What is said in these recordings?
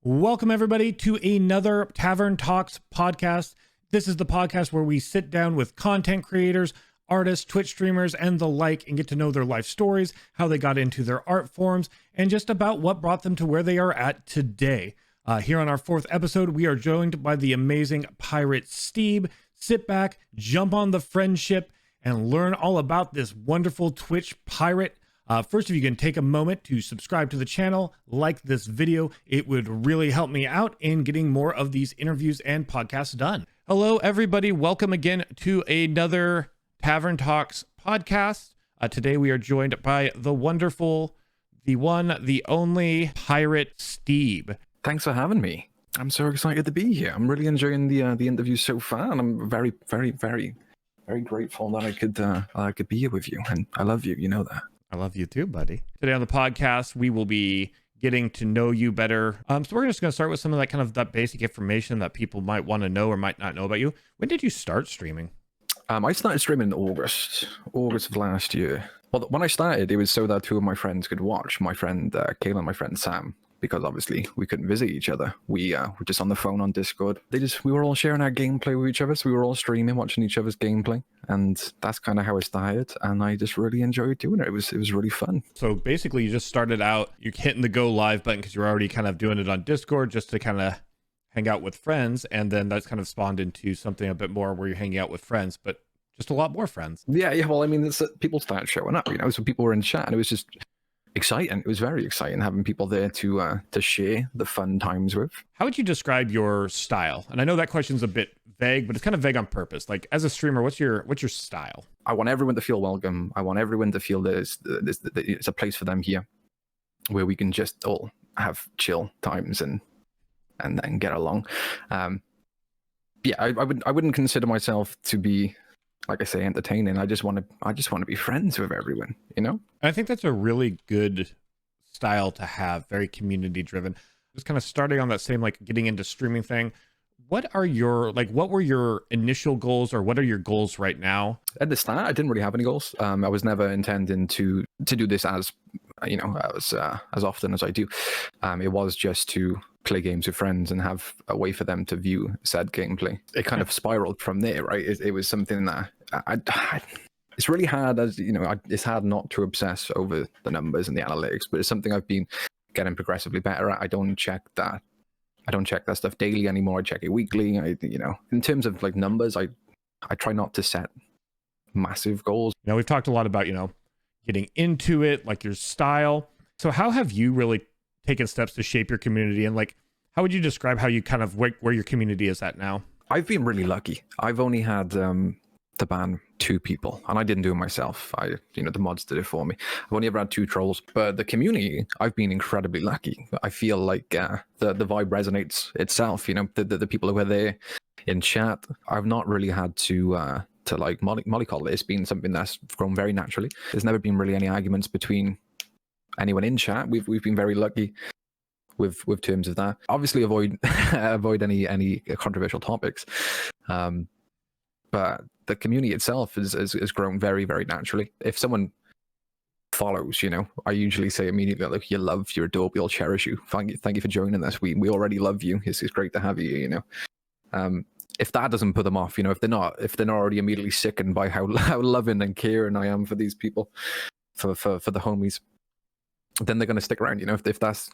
Welcome, everybody, to another Tavern Talks podcast. This is the podcast where we sit down with content creators, artists, Twitch streamers, and the like, and get to know their life stories, how they got into their art forms, and just about what brought them to where they are at today. Here on our fourth episode, we are joined by the amazing PirateSteeb. Sit back, jump on the friendship, and learn all about this wonderful Twitch pirate. First, if you can take a moment to subscribe to the channel, like this video, it would really help me out in getting more of these interviews and podcasts done. Hello, everybody. Welcome again to another Tavern Talks podcast. Today, we are joined by the wonderful, the one, the only PirateSteeb. Thanks for having me. I'm so excited to be here. I'm really enjoying the interview so far, and I'm very grateful that I could be here with you. And I love you. You know that. I love you too, buddy. Today on the podcast, we will be getting to know you better. So we're just going to start with some of that kind of that basic information that people might want to know or might not know about you. When did you start streaming? I started streaming in August of last year. Well, when I started, it was so that two of my friends could watch. My friend Kayla and my friend Sam, because obviously we couldn't visit each other. We were just on the phone on Discord. We were all sharing our gameplay with each other, so we were all streaming, watching each other's gameplay, and that's kind of how it started. And I just really enjoyed doing it. It was really fun. So basically, you just started out, you're hitting the go live button because you're already kind of doing it on Discord just to kind of hang out with friends, and then that's kind of spawned into something a bit more where you're hanging out with friends, but just a lot more friends. Yeah. Well, I mean, people started showing up, so people were in chat, and it was just exciting. It was very exciting having people there to share the fun times with. How would you describe your style? And I know that question's a bit vague, but it's kind of vague on purpose. Like, as a streamer, what's your style? I want everyone to feel welcome. I want everyone to feel there's a place for them here where we can just all have chill times and get along. I wouldn't consider myself to be, like I say, entertaining. I just want to be friends with everyone, I think that's a really good style to have, very community driven. Just kind of starting on that same, like, getting into streaming thing. What were your initial goals, or what are your goals right now? At the start, I didn't really have any goals. I was never intending to do this as often as I do. It was just to play games with friends and have a way for them to view said gameplay. It kind of spiraled from there, right? It was something that it's really hard, it's hard not to obsess over the numbers and the analytics, but it's something I've been getting progressively better at. I don't check that stuff daily anymore. I check it weekly. In terms of like numbers, I try not to set massive goals. We've talked a lot about, getting into it, like your style. So how have you really taken steps to shape your community, and like, how would you describe how you kind of where your community is at now? I've been really lucky. I've only had to ban 2 people, and I didn't do it myself. The mods did it for me. I've only ever had 2 trolls, but the community, I've been incredibly lucky. I feel like the vibe resonates itself. The people who are there in chat, I've not really had to like mollycoddle it. It's been something that's grown very naturally. There's never been really any arguments between anyone in chat. We've been very lucky with terms of that. Obviously, avoid any controversial topics. But the community itself has grown very, very naturally. If someone follows, I usually say immediately, like, you love, you're adorable, we'll cherish you. Thank you for joining us. We already love you. It's great to have you. If that doesn't put them off, if they're not already immediately sickened by how loving and caring I am for these people, for the homies, then they're going to stick around. If that's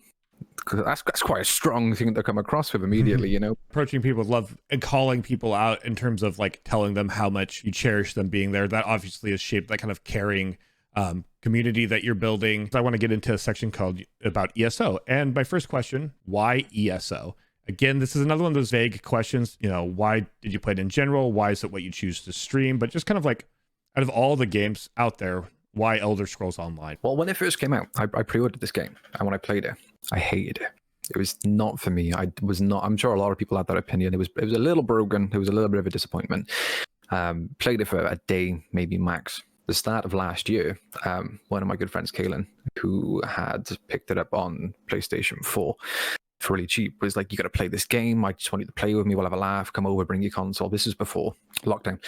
quite a strong thing to come across with immediately. Approaching people with love and calling people out in terms of like telling them how much you cherish them being there. That obviously has shaped that kind of caring community that you're building. I want to get into a section called about ESO. And my first question, why ESO? Again, this is another one of those vague questions. Why did you play it in general? Why is it what you choose to stream? But just kind of like, out of all the games out there, why Elder Scrolls Online? Well, when it first came out, I pre-ordered this game, and when I played it, I hated it. It was not for me. I'm sure a lot of people had that opinion. It was a little broken. It was a little bit of a disappointment. Played it for a day, maybe max. The start of last year, one of my good friends, Kaylin, who had picked it up on PlayStation 4, for really cheap. It was like, you got to play this game. I just want you to play with me. We'll have a laugh. Come over, bring your console. This is before lockdown.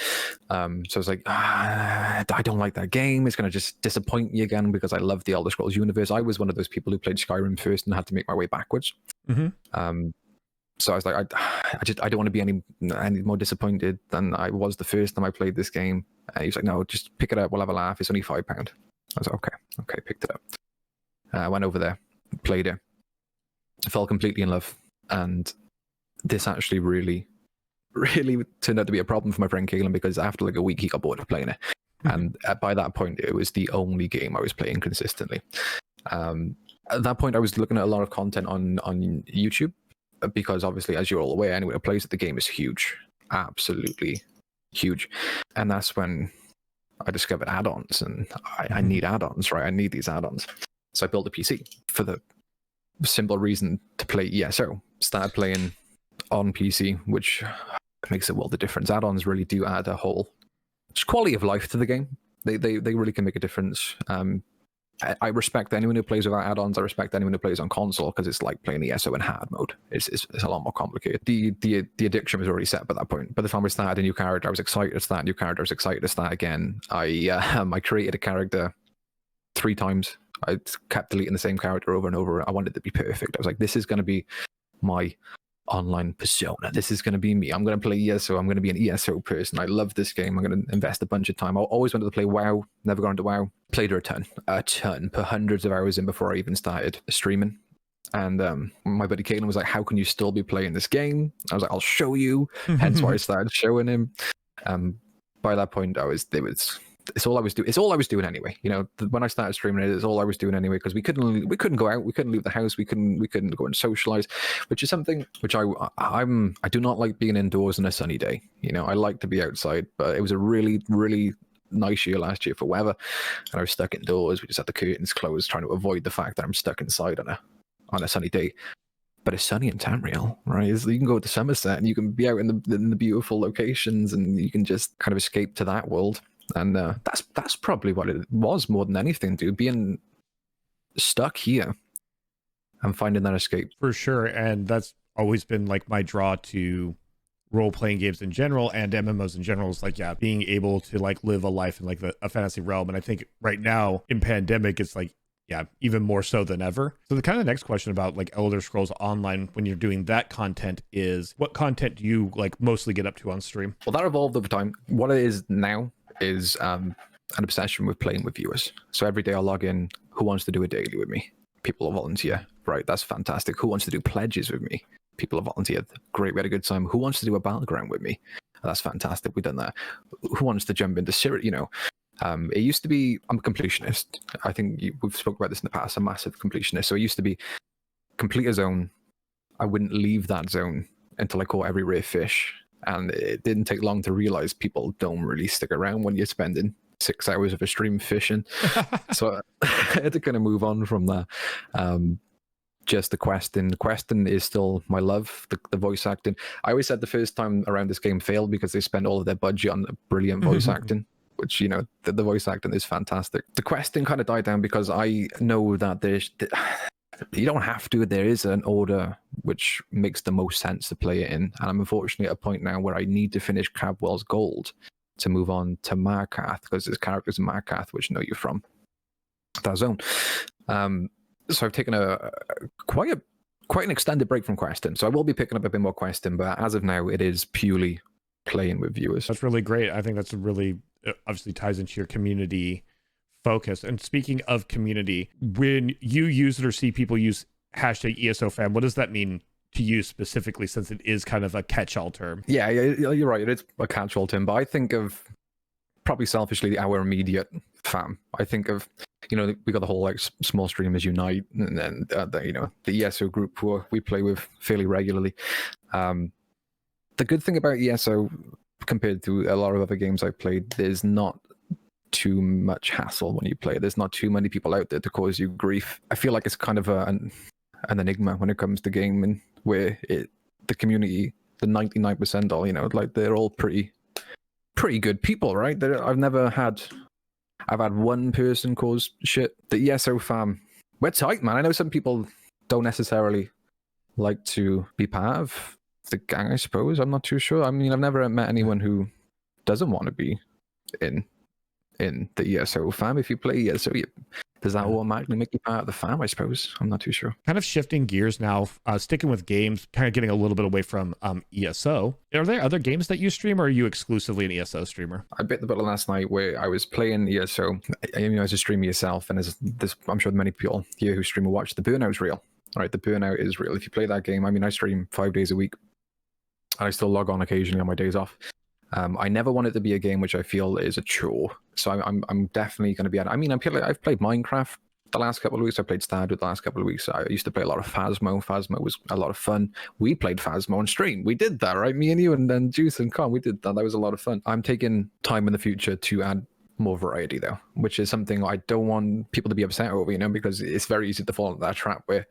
So I was like, I don't like that game. It's going to just disappoint me again because I love the Elder Scrolls universe. I was one of those people who played Skyrim first and had to make my way backwards. So I was like, I don't want to be any more disappointed than I was the first time I played this game. And he was like, no, just pick it up. We'll have a laugh. It's only £5. I was like, okay, picked it up. I went over there, played it, fell completely in love. And this actually really turned out to be a problem for my friend Kaelan, because after like a week, he got bored of playing it. And by that point, it was the only game I was playing consistently. At that point, I was looking at a lot of content on YouTube, because obviously, as you're all aware, anyone who plays the game is huge, absolutely huge. And that's when I discovered add-ons, and I need add-ons, right? I need these add-ons. So I built a PC for the simple reason to play ESO. Started playing on PC, which makes a world of difference. Add-ons really do add a whole quality of life to the game. They really can make a difference. I respect anyone who plays without add-ons. I respect anyone who plays on console, because it's like playing ESO in hard mode. It's a lot more complicated. The addiction was already set by that point. By the time we started a new character, I was excited to start a new character. I was excited to start again. I created a character 3 times. I kept deleting the same character over and over. I wanted it to be perfect. I was like, this is going to be my online persona. This is going to be me. I'm going to play ESO. I'm going to be an ESO person. I love this game. I'm going to invest a bunch of time. I always wanted to play WoW. Never got into WoW. Played her a ton, put hundreds of hours in before I even started streaming. And my buddy Kaelan was like, how can you still be playing this game? I was like, I'll show you. Hence why I started showing him. By that point, it's all I was doing. It's all I was doing anyway. You know, when I started streaming it, it's all I was doing anyway, because we couldn't go out, we couldn't leave the house, we couldn't go and socialize, which is something which I do not like being indoors on a sunny day. You know, I like to be outside, but it was a really, really nice year last year for weather, and I was stuck indoors. We just had the curtains closed, trying to avoid the fact that I'm stuck inside on a sunny day. But it's sunny in Tamriel, right? You can go to Somerset and you can be out in the beautiful locations, and you can just kind of escape to that world. And that's probably what it was more than anything, dude. Being stuck here and finding that escape. For sure. And that's always been like my draw to role-playing games in general and MMOs in general, is like, being able to like live a life in like a fantasy realm. And I think right now in pandemic, it's like, even more so than ever. So the kind of next question about like Elder Scrolls Online, when you're doing that content, is what content do you like mostly get up to on stream? Well, that evolved over time. What it is now is an obsession with playing with viewers. So every day I'll log in, who wants to do a daily with me? People will volunteer. Right, that's fantastic. Who wants to do pledges with me? People have volunteered. Great, we had a good time. Who wants to do a battleground with me? That's fantastic. We've done that. Who wants to jump into Syria? You know, it used to be, I'm a completionist. I think we've spoken about this in the past, a massive completionist. So it used to be complete a zone. I wouldn't leave that zone until I caught every rare fish. And it didn't take long to realize people don't really stick around when you're spending 6 hours of a stream fishing. So I had to kind of move on from that. Just the questing. The questing is still my love, the voice acting. I always said the first time around this game failed because they spent all of their budget on brilliant voice acting, which, you know, the voice acting is fantastic. The questing kind of died down because I know that you don't have to. There is an order which makes the most sense to play it in. And I'm unfortunately at a point now where I need to finish Cabwell's Gold to move on to Markarth, because there's characters in Markarth which know you from that zone. So I've taken quite an extended break from questing. So I will be picking up a bit more questing, but as of now, it is purely playing with viewers. That's really great. I think that's a really, obviously ties into your community focus. And speaking of community, when you use it or see people use #ESOFam, what does that mean to you specifically, since it is kind of a catch-all term? Yeah, you're right. It is a catch-all term, but I think of probably selfishly our immediate fam. I think of, you know, we got the whole like small streamers unite, and then the ESO group who we play with fairly regularly. The good thing about ESO compared to a lot of other games I've played, there's not too much hassle when you play. There's not too many people out there to cause you grief. I feel like it's kind of an enigma when it comes to gaming, where the community, the 99% all, you know, like they're all pretty good people, right? I've had one person cause shit. The ESO fam, we're tight, man. I know some people don't necessarily like to be part of the gang, I suppose. I'm not too sure. I mean, I've never met anyone who doesn't want to be in the ESO fam. If you play ESO, does that automatically make you part of the fam? I suppose. I'm not too sure. Kind of shifting gears now, sticking with games, kind of getting a little bit away from ESO. Are there other games that you stream, or are you exclusively an ESO streamer? I bit the bullet last night where I was playing ESO. As a streamer yourself, and as this, I'm sure many people here who stream or watch, the burnout's real. Right, the burnout is real. If you play that game, I mean, I stream 5 days a week, and I still log on occasionally on my days off. I never want it to be a game which I feel is a chore. So I'm definitely going to be. I mean, I've played Minecraft the last couple of weeks. I played Stardew the last couple of weeks. I used to play a lot of Phasmo. Phasmo was a lot of fun. We played Phasmo on stream. We did that, right? Me and you and then Juice and Con. We did that. That was a lot of fun. I'm taking time in the future to add more variety, though, which is something I don't want people to be upset over, because it's very easy to fall into that trap where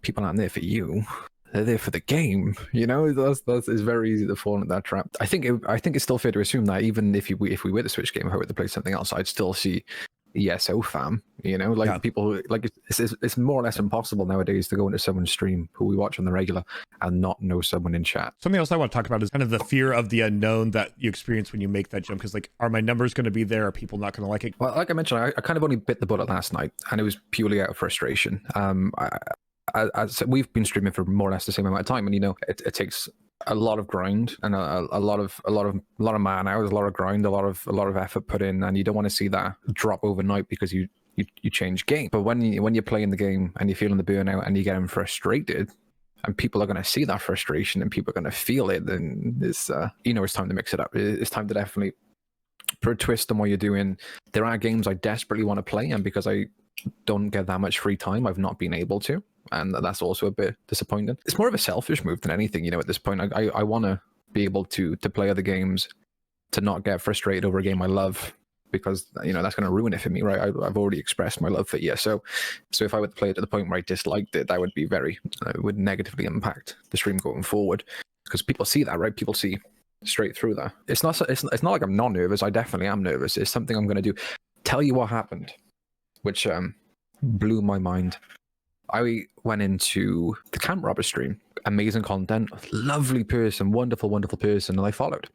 people aren't there for you. They're there for the game, That's it's very easy to fall into that trap. I think it's still fair to assume that even if we were to switch game, if I were to play something else, I'd still see ESO fam. People who, it's more or less impossible nowadays to go into someone's stream who we watch on the regular and not know someone in chat. Something else I want to talk about is kind of the fear of the unknown that you experience when you make that jump. Because are my numbers going to be there? Are people not going to like it? Well, like I mentioned, I kind of only bit the bullet last night, and it was purely out of frustration. As we've been streaming for more or less the same amount of time, and it takes a lot of grind and a lot of man hours, a lot of grind, a lot of effort put in, and you don't want to see that drop overnight because you change game. But when you're playing the game and you're feeling the burnout and you're getting frustrated, and people are going to see that frustration and people are going to feel it, then it's time to mix it up. It's time to definitely put a twist on what you're doing. There are games I desperately want to play, and because I don't get that much free time, I've not been able to, and that's also a bit disappointing. It's more of a selfish move than anything, at this point. I want to be able to play other games, to not get frustrated over a game I love, because that's going to ruin it for me, right? I've already expressed my love for ESO, so if I were to play it to the point where I disliked it, that would be would negatively impact the stream going forward, because people see that, right? People see straight through that. It's not like I'm not nervous. I definitely am nervous. It's something I'm going to do. Tell you what happened, which blew my mind. I went into the Camp Robber stream. Amazing content, lovely person, wonderful person, and I followed.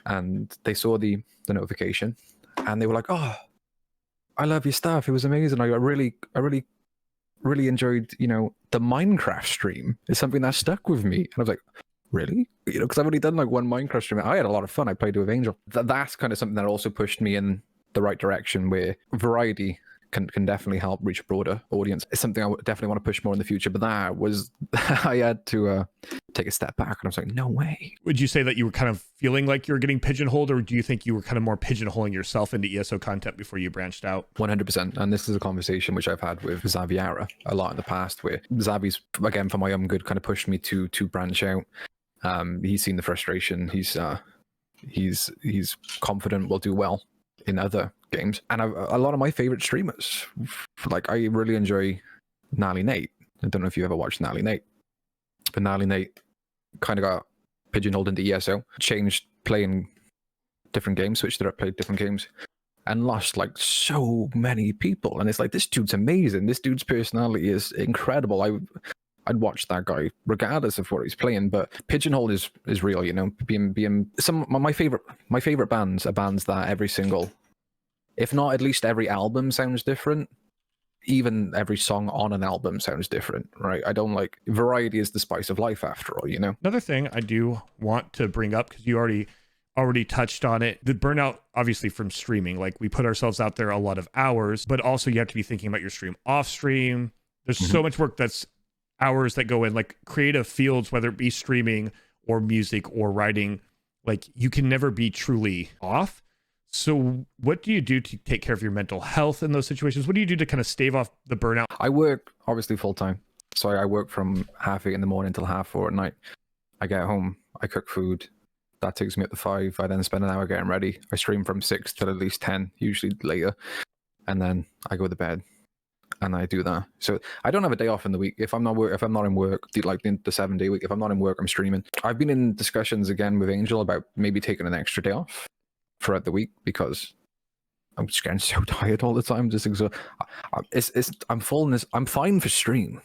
And they saw the notification, and they were like, "Oh, I love your stuff. It was amazing. I really enjoyed, the Minecraft stream. It's something that stuck with me." And I was like, "Really?" Because I've already done like one Minecraft stream. I had a lot of fun. I played with Angel. That's kind of something that also pushed me in the right direction, where variety can definitely help reach a broader audience. It's something I definitely want to push more in the future, but that was, I had to take a step back, and I was like, no way. Would you say that you were kind of feeling like you were getting pigeonholed, or do you think you were kind of more pigeonholing yourself into ESO content before you branched out? 100%. And this is a conversation which I've had with Xaviera a lot in the past, where Xavi's, again, for my own good, kind of pushed me to branch out. He's seen the frustration. He's confident we'll do well in other games, and a lot of my favorite streamers, like I really enjoy Gnarly Nate. I don't know if you ever watched Gnarly Nate, but Gnarly Nate kind of got pigeonholed into ESO, changed playing different games, switched it up, played different games, and lost like so many people. And it's like, this dude's amazing. This dude's personality is incredible. I'd watch that guy regardless of what he's playing, but pigeonhole is real, being some my favorite bands are bands that every single, if not at least every album sounds different. Even every song on an album sounds different, right? I don't like, variety is the spice of life after all, Another thing I do want to bring up, because you already touched on it, the burnout obviously from streaming. Like, we put ourselves out there a lot of hours, but also you have to be thinking about your stream off stream. There's so much work that's hours that go in, like creative fields, whether it be streaming or music or writing, like you can never be truly off. So what do you do to take care of your mental health in those situations? What do you do to kind of stave off the burnout? I work obviously full time. So I work from 8:30 in the morning till 4:30 at night. I get home, I cook food. That takes me up to 5. I then spend an hour getting ready. I stream from 6 till at least 10, usually later. And then I go to bed. And I do that. So I don't have a day off in the week. If I'm not in work, like the 7-day week, if I'm not in work, I'm streaming. I've been in discussions again with Angel about maybe taking an extra day off throughout the week, because I'm just getting so tired all the time. Just exhausted. I'm fine for stream.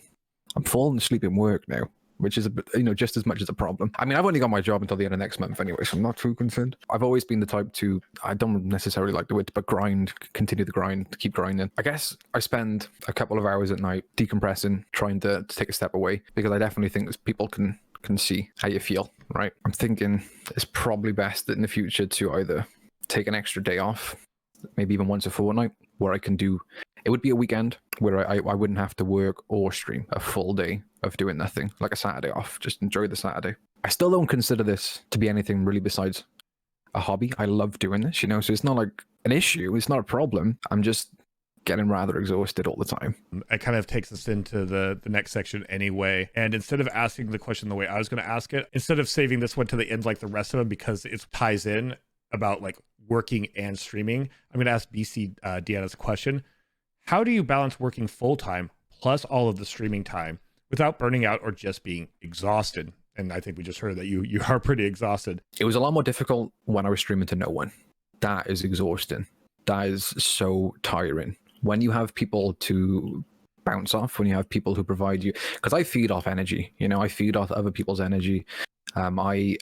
I'm falling asleep in work now, which is just as much as a problem. I mean, I've only got my job until the end of next month anyway, so I'm not too concerned. I've always been the type to, I don't necessarily like the word, but continue the grind, keep grinding. I guess I spend a couple of hours at night decompressing, trying to take a step away, because I definitely think that people can see how you feel, right? I'm thinking it's probably best in the future to either take an extra day off, maybe even once a fortnight, where I can do, it would be a weekend where I wouldn't have to work or stream, a full day of doing nothing, like a Saturday off, just enjoy the Saturday. I still don't consider this to be anything really besides a hobby. I love doing this, so it's not like an issue, it's not a problem. I'm just getting rather exhausted all the time. It kind of takes us into the next section anyway. And instead of asking the question the way I was going to ask it, instead of saving this one to the end like the rest of them, because it ties in about like working and streaming, I'm going to ask BC Deanna's question. How do you balance working full-time plus all of the streaming time without burning out or just being exhausted? And I think we just heard that you are pretty exhausted. It was a lot more difficult when I was streaming to no one. That is exhausting. That is so tiring. When you have people to bounce off, when you have people who provide you, because I feed off energy, I feed off other people's energy. I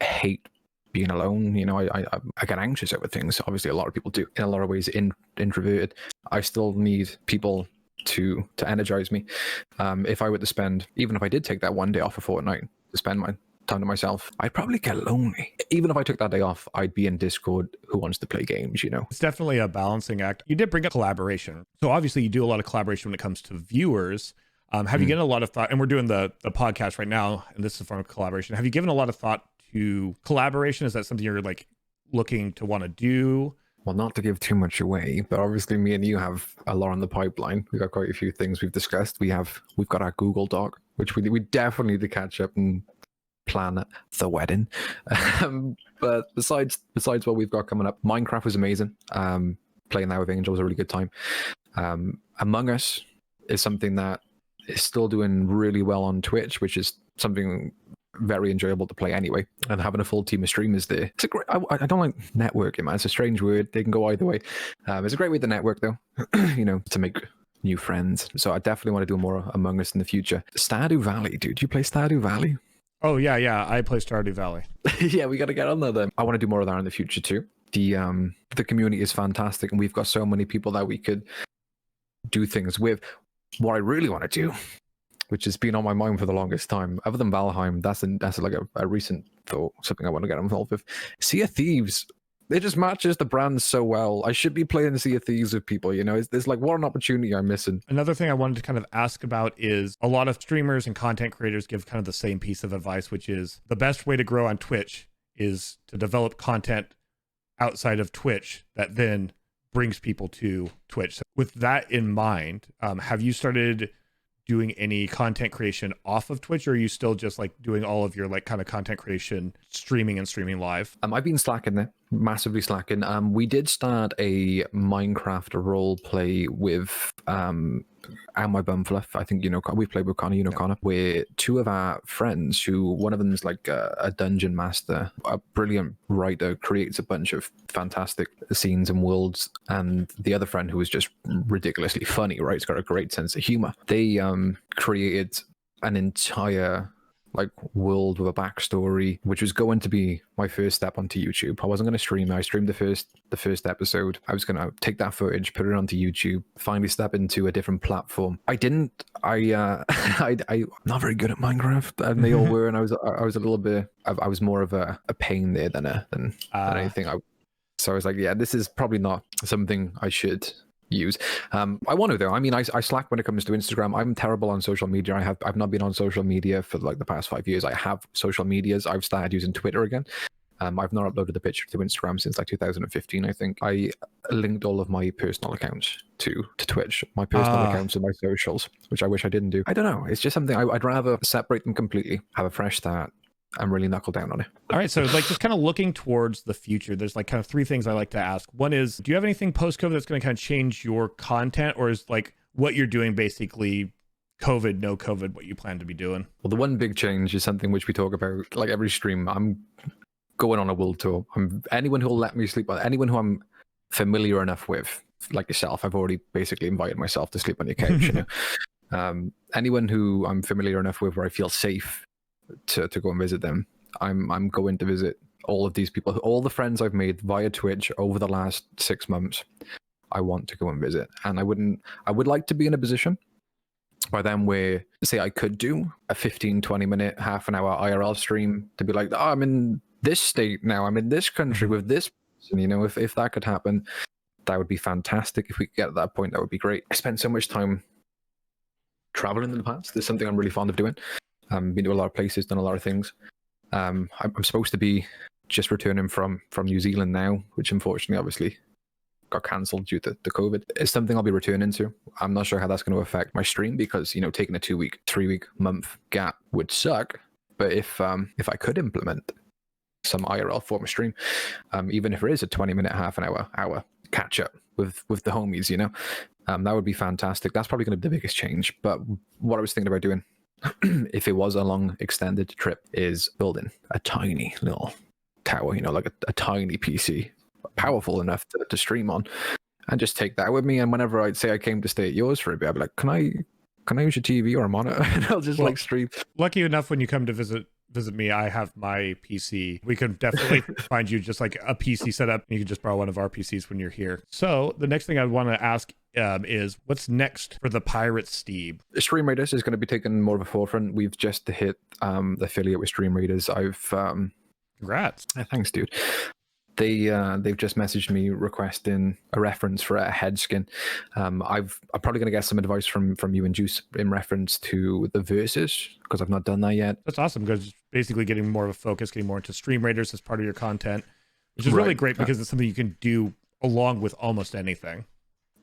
hate being alone. I get anxious over things. Obviously, a lot of people do. In a lot of ways, introverted. I still need people to energize me. If I were to spend, even if I did take that one day off a fortnight to spend my time to myself, I'd probably get lonely. Even if I took that day off, I'd be in Discord, who wants to play games, It's definitely a balancing act. You did bring up collaboration. So obviously you do a lot of collaboration when it comes to viewers. Have you given a lot of thought, and we're doing the podcast right now, and this is a form of collaboration. Have you given a lot of thought to collaboration? Is that something you're like looking to want to do? Well, not to give too much away, but obviously me and you have a lot on the pipeline. We've got quite a few things we've discussed. We've got our Google Doc, which we definitely need to catch up and plan the wedding. But besides what we've got coming up, Minecraft was amazing. Playing that with Angel was a really good time. Among Us is something that is still doing really well on Twitch, which is something very enjoyable to play anyway. And having a full team of streamers there, it's a great. I don't like networking, man. It's a strange word. They can go either way. It's a great way to network, though. To make new friends. So I definitely want to do more Among Us in the future. Stardew Valley, dude. Do you play Stardew Valley? Oh yeah. I play Stardew Valley. Yeah, we got to get on there then. I want to do more of that in the future too. The community is fantastic, and we've got so many people that we could do things with. What I really want to do, which has been on my mind for the longest time, other than Valheim, that's like a recent thought, something I want to get involved with. Sea of Thieves. It just matches the brand so well. I should be playing Sea of Thieves with people, There's like, what an opportunity I'm missing. Another thing I wanted to kind of ask about is a lot of streamers and content creators give kind of the same piece of advice, which is the best way to grow on Twitch is to develop content outside of Twitch that then brings people to Twitch. So with that in mind, have you started doing any content creation off of Twitch, or are you still just like doing all of your like kind of content creation streaming live? I've been slacking there, massively slacking. We did start a Minecraft role play with and my bumfluff. I think we've played with Connor, Connor, where two of our friends, who one of them is like a dungeon master, a brilliant writer, creates a bunch of fantastic scenes and worlds, and the other friend, who is just ridiculously funny, right? He's got a great sense of humor. They created an entire like world with a backstory, which was going to be my first step onto YouTube. I wasn't going to stream. I streamed the first episode. I was going to take that footage, put it onto YouTube, finally step into a different platform. I didn't. I'm not very good at Minecraft, and they all were, and I was a little bit. I was more of a pain there than anything. So I was like, yeah, this is probably not something I should use. I want to though. I mean, I slack when it comes to Instagram. I'm terrible on social media. I've not been on social media for like the past 5 years. I have social medias. I've started using Twitter again. I've not uploaded a picture to Instagram since like 2015, I think. I linked all of my personal accounts to Twitch, my personal accounts and my socials, which I wish I didn't do. I don't know. It's just something I'd rather separate them completely, have a fresh start, and really knuckle down on it. All right. So like just kind of looking towards the future, there's like kind of three things I like to ask. One is, do you have anything post-COVID that's going to kind of change your content, or is like what you're doing basically COVID, no COVID, what you plan to be doing? Well, the one big change is something which we talk about like every stream. I'm going on a world tour. Anyone who will let me sleep, anyone who I'm familiar enough with, like yourself, I've already basically invited myself to sleep on your couch, Anyone who I'm familiar enough with where I feel safe to go and visit them, I'm going to visit all of these people, all the friends I've made via Twitch over the last 6 months. I want to go and visit, and I would like to be in a position by then where, say, I could do a 15-20 minute, half an hour IRL stream to be like, oh, I'm in this state now, I'm in this country with this person. You know, if that could happen, that would be fantastic. If we could get to that point, that would be great. I spent so much time traveling in the past. There's something I'm really fond of doing. Been to a lot of places, done a lot of things. I'm supposed to be just returning from New Zealand now, which unfortunately obviously got cancelled due to the COVID. It's something I'll be returning to. I'm not sure how that's going to affect my stream because, you know, taking a 2-week, 3-week, month gap would suck. But if I could implement some IRL form of stream, even if it is a 20-minute, half an hour catch up with the homies, you know, that would be fantastic. That's probably going to be the biggest change. But what I was thinking about doing, if it was a long extended trip, is building a tiny little tower, you know, like a tiny PC, powerful enough to stream on, and just take that with me. And whenever I'd say I came to stay at yours for a bit, I'd be like, can I use your TV or a monitor? And I'll just like stream. Lucky enough, when you come to visit me, I have my PC. We can definitely find you just like a PC setup. You can just borrow one of our PCs when you're here. So the next thing I want to ask is, what's next for the PirateSteeb? Stream Raiders is going to be taking more of a forefront. We've just hit the affiliate with Stream Raiders. Congrats. Thanks, dude. They've just messaged me requesting a reference for a head skin. I'm probably going to get some advice from you and Juice in reference to the verses, because I've not done that yet. That's awesome, because basically getting more of a focus, getting more into Stream Raiders as part of your content, which is really great because it's something you can do along with almost anything.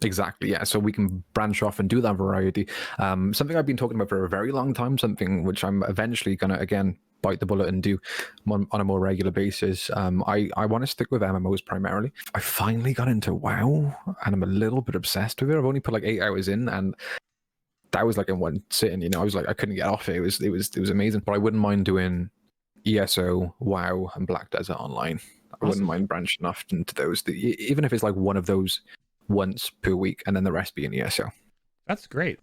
Exactly, yeah. So we can branch off and do that variety. Something I've been talking about for a very long time, something which I'm eventually going to, again, bite the bullet and do on a more regular basis. I want to stick with MMOs primarily. I finally got into WoW, and I'm a little bit obsessed with it. I've only put like 8 hours in, and that was like in one sitting. You know, I was like, I couldn't get off it. It was amazing. But I wouldn't mind doing ESO, WoW, and Black Desert Online. I wouldn't mind branching off into those, even if it's like one of those once per week, and then the rest being ESO. That's great.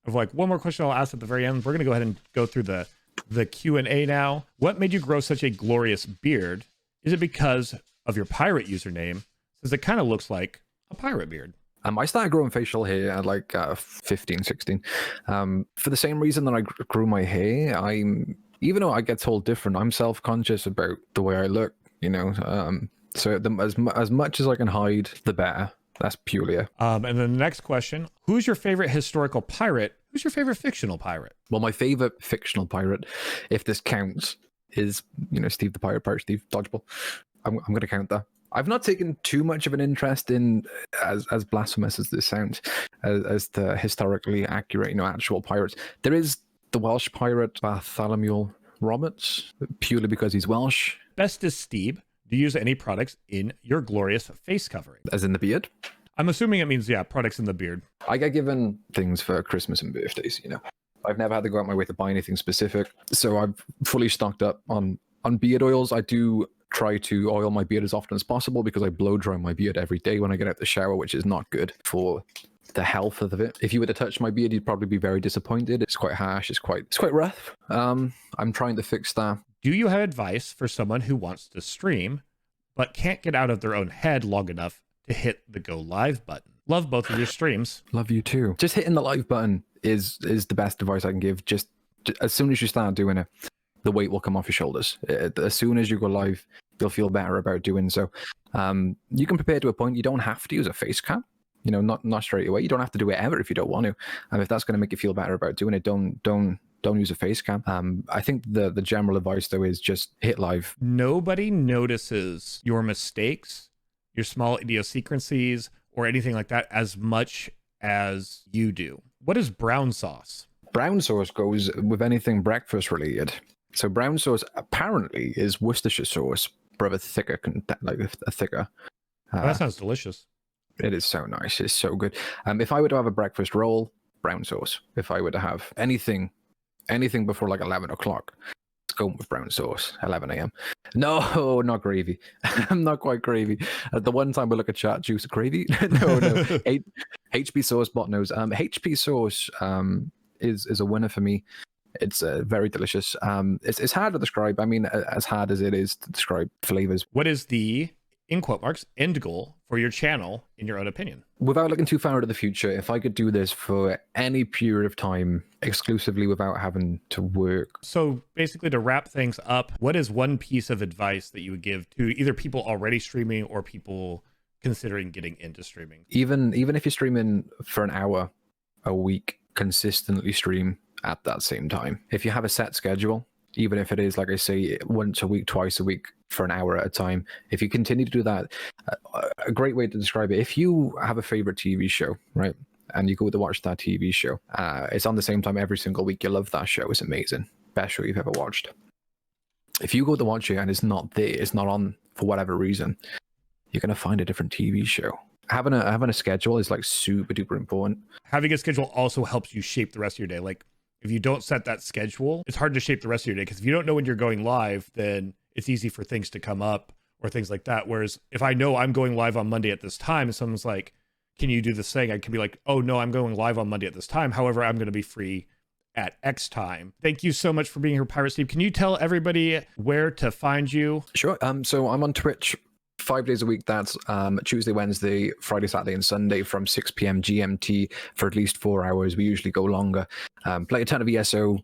I've like one more question I'll ask at the very end. We're going to go ahead and go through the Q&A now. What made you grow such a glorious beard? Is it because of your pirate username? Since it kind of looks like a pirate beard. I started growing facial hair at like 15, 16. For the same reason that I grew my hair, even though I get told different, I'm self-conscious about the way I look, you know. So as much as I can hide, the better. That's purely it. And then the next question, who's your favorite historical pirate? Who's your favorite fictional pirate? Well, my favorite fictional pirate, if this counts, is, you know, Steve the Pirate, PirateSteeb, Dodgeball. I'm going to count that. I've not taken too much of an interest in, as blasphemous as this sounds, as the historically accurate, you know, actual pirates. There is the Welsh pirate Bartholomew Roberts, purely because he's Welsh. PirateSteeb, do you use any products in your glorious face covering? As in the beard? I'm assuming it means, yeah, products in the beard. I get given things for Christmas and birthdays, you know. I've never had to go out my way to buy anything specific. So I've fully stocked up on beard oils. I do try to oil my beard as often as possible because I blow dry my beard every day when I get out the shower, which is not good for the health of it. If you were to touch my beard, you'd probably be very disappointed. It's quite harsh. It's quite rough. I'm trying to fix that. Do you have advice for someone who wants to stream but can't get out of their own head long enough to hit the go live button? Love both of your streams. Love you too. Just hitting the live button is the best advice I can give. Just as soon as you start doing it, the weight will come off your shoulders. As soon as you go live, you'll feel better about doing so. You can prepare to a point. You don't have to use a face cam. You know, not straight away. You don't have to do it ever if you don't want to. And if that's going to make you feel better about doing it, don't use a face cam. I think the general advice though is just hit live. Nobody notices your mistakes, your small idiosyncrasies, or anything like that as much as you do. What is brown sauce? Brown sauce goes with anything breakfast related. So brown sauce apparently is Worcestershire sauce, but of a thicker, like a thicker. That sounds delicious. It is so nice. It's so good. If I were to have a breakfast roll, brown sauce. If I were to have anything before like 11 o'clock, let's go with brown sauce, 11 a.m. No, not gravy. I'm not quite gravy. The one time we look at chat, juice gravy. No. HP sauce, bot knows. HP sauce is a winner for me. It's very delicious. It's hard to describe. I mean, as hard as it is to describe flavors. What is the, in quote marks, end goal for your channel, in your own opinion? Without looking too far into the future, if I could do this for any period of time exclusively without having to work. So basically, to wrap things up, what is one piece of advice that you would give to either people already streaming or people considering getting into streaming? Even if you're streaming for an hour a week, consistently stream at that same time. If you have a set schedule, even if it is, like I say, once a week, twice a week for an hour at a time, if you continue to do that, a great way to describe it, if you have a favorite TV show, right, and you go to watch that TV show, it's on the same time every single week, you love that show, it's amazing, best show you've ever watched. If you go to watch it and it's not there, it's not on for whatever reason, you're going to find a different TV show. Having a schedule is like super duper important. Having a schedule also helps you shape the rest of your day. Like, if you don't set that schedule, it's hard to shape the rest of your day, because if you don't know when you're going live, then it's easy for things to come up or things like that. Whereas if I know I'm going live on Monday at this time and someone's like, can you do this thing? I can be like, oh no, I'm going live on Monday at this time. However, I'm going to be free at X time. Thank you so much for being here, PirateSteeb. Can you tell everybody where to find you? Sure. So I'm on Twitch 5 days a week. That's Tuesday, Wednesday, Friday, Saturday, and Sunday from 6 p.m. GMT for at least 4 hours. We usually go longer. Play a ton of ESO,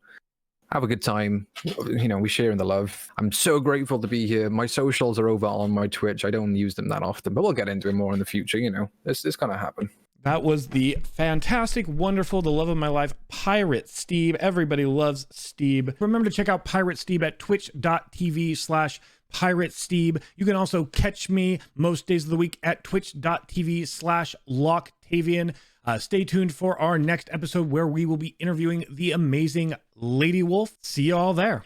have a good time. You know, we share in the love. I'm so grateful to be here. My socials are over on my Twitch. I don't use them that often, but we'll get into it more in the future. You know, this gonna happen. That was the fantastic, wonderful, the love of my life, PirateSteeb. Everybody loves Steeb. Remember to check out PirateSteeb at twitch.tv/PirateSteeb. You can also catch me most days of the week at twitch.tv/LockTavian. Stay tuned for our next episode where we will be interviewing the amazing Lady Wolf. See you all there.